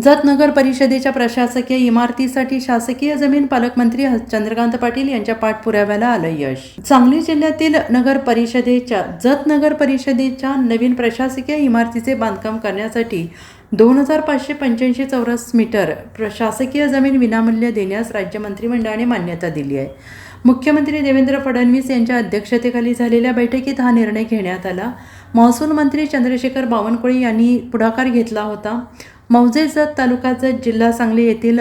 जत नगर परिषदेच्या प्रशासकीय इमारतीसाठी शासकीय जमीन पालकमंत्री चंद्रकांत पाटील यांच्या पाठपुराव्याला आलं यश। सांगली जिल्ह्यातील जत नगर परिषदेच्या नवीन प्रशासकीय इमारतीचे बांधकाम करण्यासाठी 2585 चौरस मीटर प्रशासकीय जमीन विनामूल्य देण्यास राज्य मंत्रिमंडळाने मान्यता दिली आहे। मुख्यमंत्री देवेंद्र फडणवीस यांच्या अध्यक्षतेखाली झालेल्या बैठकीत हा निर्णय घेण्यात आला। महसूल मंत्री चंद्रशेखर बावनकुळे यांनी पुढाकार घेतला होता। मौजे जत तालुका जत जिल्हा सांगली येथील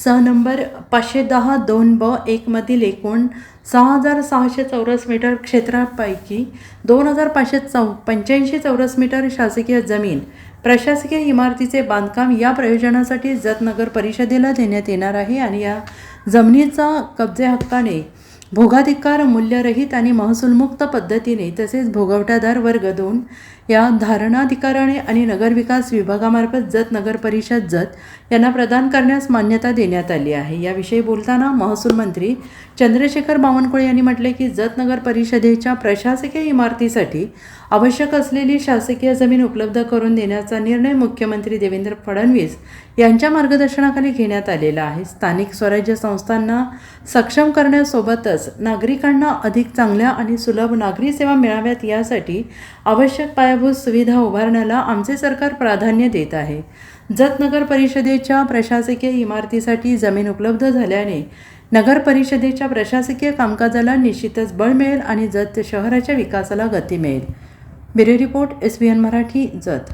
नंबर 510-2/1 मधील एकूण 6600 चौरस मीटर क्षेत्रापैकी 2585 चौरस मीटर शासकीय जमीन प्रशासकीय इमारतीचे बांधकाम या प्रयोजनासाठी जत नगर परिषदेला देण्यात येणार आहे आणि या जमिनीचा कब्जे हक्काने भोगाधिकार मूल्यरहित आणि महसूलमुक्त पद्धतीने तसेच भोगवटादार वर्ग 2 या धारणाधिकाराने आणि नगरविकास विभागामार्फत जत नगर परिषद जत यांना प्रदान करण्यास मान्यता देण्यात आली आहे। याविषयी बोलताना महसूल मंत्री चंद्रशेखर बावनकुळे यांनी म्हटले की जत नगर परिषदेच्या प्रशासकीय इमारतीसाठी आवश्यक असलेली शासकीय जमीन उपलब्ध करून देण्याचा निर्णय मुख्यमंत्री देवेंद्र फडणवीस यांच्या मार्गदर्शनाखाली घेण्यात आलेला आहे। स्थानिक स्वराज्य संस्थांना सक्षम करण्यासोबतच नागरिकांना अधिक चांगल्या आणि सुलभ नागरी सेवा मिळाव्यात यासाठी आवश्यक पायाभूत सुविधा उभारण्याला आमचे सरकार प्राधान्य देत आहे। जत नगर परिषदेच्या प्रशासकीय इमारतीसाठी जमीन उपलब्ध झाल्याने नगर परिषदेच्या प्रशासकीय कामकाजाला निश्चितच बळ मिळेल आणि जत शहराच्या विकासाला गती मिळेल। Bureau report SBN Marathi Jat.